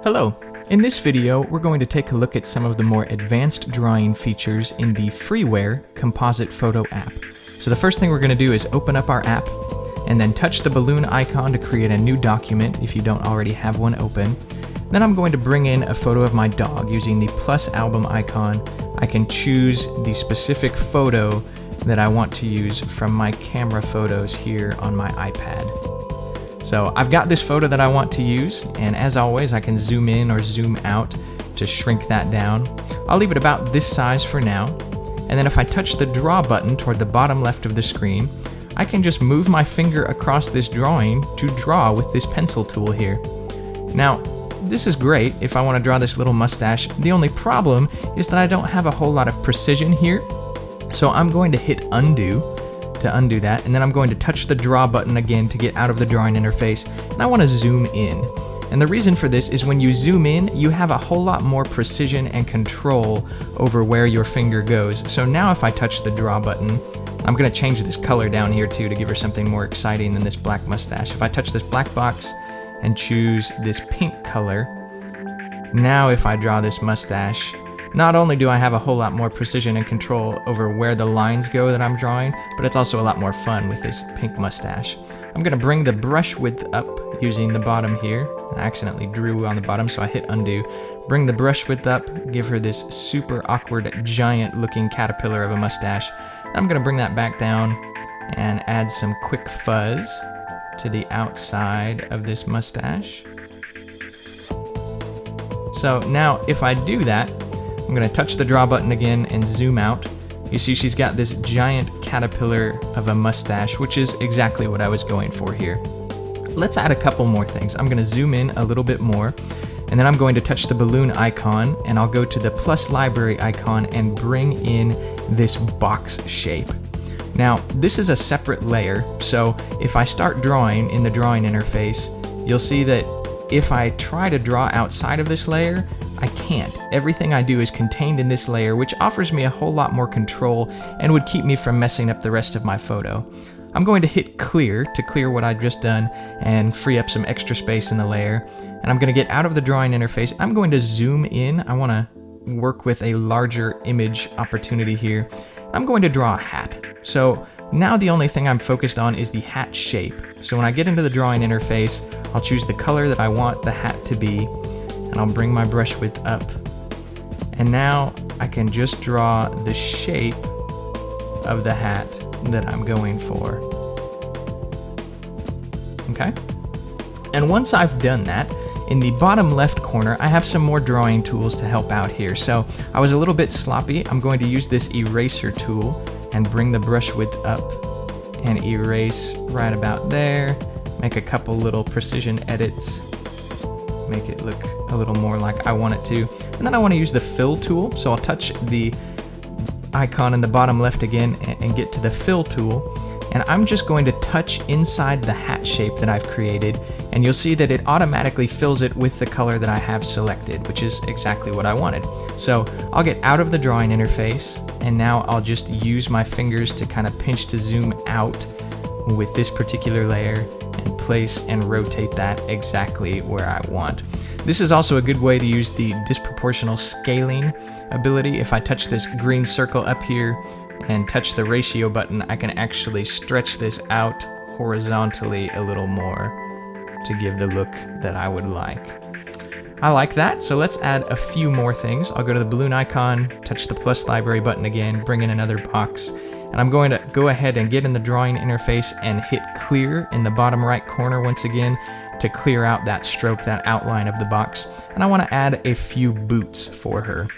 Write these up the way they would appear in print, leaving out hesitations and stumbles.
Hello! In this video, we're going to take a look at some of the more advanced drawing features in the freeware Composite Photo app. So the first thing we're going to do is open up our app, and then touch the balloon icon to create a new document if you don't already have one open. Then I'm going to bring in a photo of my dog using the plus album icon. I can choose the specific photo that I want to use from my camera photos here on my iPad. So I've got this photo that I want to use, and as always I can zoom in or zoom out to shrink that down. I'll leave it about this size for now, and then if I touch the draw button toward the bottom left of the screen, I can just move my finger across this drawing to draw with this pencil tool here. Now, this is great if I want to draw this little mustache. The only problem is that I don't have a whole lot of precision here, so I'm going to hit undo to undo that, and then I'm going to touch the draw button again to get out of the drawing interface, and I want to zoom in. And the reason for this is when you zoom in, you have a whole lot more precision and control over where your finger goes. So now if I touch the draw button, I'm going to change this color down here too to give her something more exciting than this black mustache. If I touch this black box and choose this pink color, now if I draw this mustache, not only do I have a whole lot more precision and control over where the lines go that I'm drawing, but it's also a lot more fun with this pink mustache. I'm going to bring the brush width up using the bottom here. I accidentally drew on the bottom, so I hit undo. Bring the brush width up, give her this super awkward, giant looking caterpillar of a mustache. I'm going to bring that back down and add some quick fuzz to the outside of this mustache. So now if I do that, I'm going to touch the draw button again and zoom out. You see she's got this giant caterpillar of a mustache, which is exactly what I was going for here. Let's add a couple more things. I'm going to zoom in a little bit more, and then I'm going to touch the balloon icon, and I'll go to the plus library icon and bring in this box shape. Now, this is a separate layer, so if I start drawing in the drawing interface, you'll see that if I try to draw outside of this layer, I can't. Everything I do is contained in this layer, which offers me a whole lot more control and would keep me from messing up the rest of my photo. I'm going to hit clear to clear what I've just done and free up some extra space in the layer. And I'm going to get out of the drawing interface. I'm going to zoom in. I want to work with a larger image opportunity here. I'm going to draw a hat. So now the only thing I'm focused on is the hat shape. So when I get into the drawing interface, I'll choose the color that I want the hat to be, and I'll bring my brush width up. And now I can just draw the shape of the hat that I'm going for. Okay? And once I've done that, in the bottom left corner, I have some more drawing tools to help out here. So I was a little bit sloppy. I'm going to use this eraser tool and bring the brush width up and erase right about there. Make a couple little precision edits. Make it look a little more like I want it to. And then I want to use the fill tool, so I'll touch the icon in the bottom left again and get to the fill tool. And I'm just going to touch inside the hat shape that I've created, and you'll see that it automatically fills it with the color that I have selected, which is exactly what I wanted. So I'll get out of the drawing interface, and now I'll just use my fingers to kind of pinch to zoom out with this particular layer and place and rotate that exactly where I want. This is also a good way to use the disproportional scaling ability. If I touch this green circle up here and touch the ratio button, I can actually stretch this out horizontally a little more to give the look that I would like. I like that, so let's add a few more things. I'll go to the balloon icon, touch the plus library button again, bring in another box, and I'm going to go ahead and get in the drawing interface and hit clear in the bottom right corner once again to clear out that stroke, that outline of the box. And I want to add a few boots for her.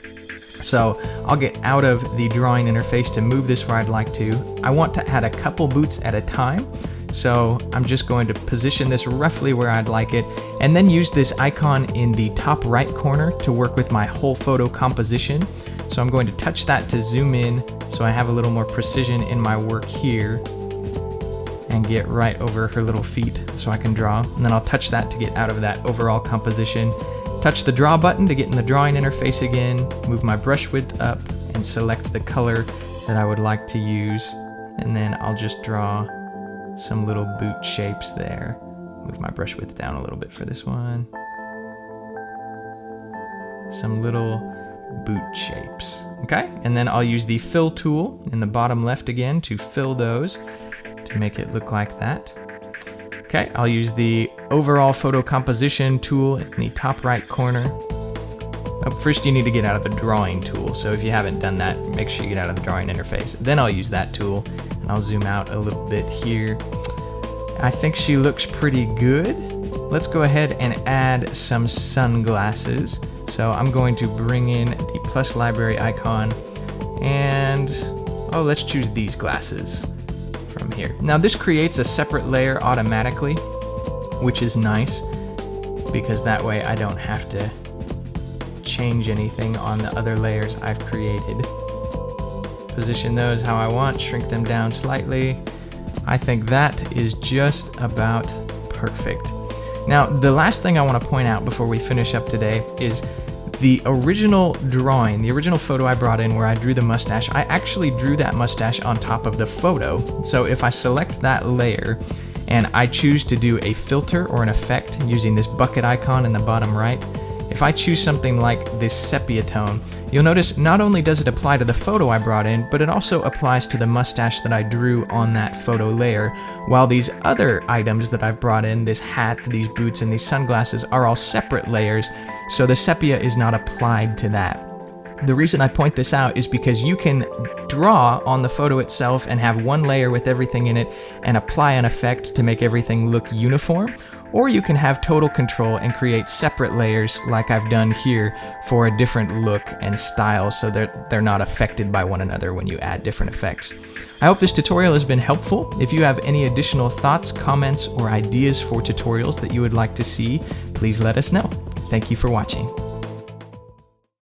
So I'll get out of the drawing interface to move this where I'd like to. I want to add a couple boots at a time, so I'm just going to position this roughly where I'd like it, and then use this icon in the top right corner to work with my whole photo composition. So I'm going to touch that to zoom in so I have a little more precision in my work here, and get right over her little feet so I can draw. And then I'll touch that to get out of that overall composition. Touch the draw button to get in the drawing interface again, move my brush width up, and select the color that I would like to use. And then I'll just draw some little boot shapes there. Move my brush width down a little bit for this one. some little boot shapes. Okay, and then I'll use the fill tool in the bottom left again to fill those to make it look like that. Okay, I'll use the overall photo composition tool in the top right corner. Oh, first you need to get out of the drawing tool, so if you haven't done that, make sure you get out of the drawing interface. Then I'll use that tool, and I'll zoom out a little bit here. I think she looks pretty good. Let's go ahead and add some sunglasses. So I'm going to bring in the plus library icon, and oh, let's choose these glasses from here. Now this creates a separate layer automatically, which is nice, because that way I don't have to change anything on the other layers I've created. Position those how I want, shrink them down slightly. I think that is just about perfect. Now, the last thing I want to point out before we finish up today is the original drawing, the original photo I brought in where I drew the mustache. I actually drew that mustache on top of the photo. So if I select that layer and I choose to do a filter or an effect using this bucket icon in the bottom right, if I choose something like this sepia tone, you'll notice not only does it apply to the photo I brought in, but it also applies to the mustache that I drew on that photo layer, while these other items that I've brought in, this hat, these boots, and these sunglasses, are all separate layers, so the sepia is not applied to that. The reason I point this out is because you can draw on the photo itself and have one layer with everything in it and apply an effect to make everything look uniform, or you can have total control and create separate layers like I've done here for a different look and style, so they're not affected by one another when you add different effects. I hope this tutorial has been helpful. If you have any additional thoughts, comments, or ideas for tutorials that you would like to see, please let us know. Thank you for watching.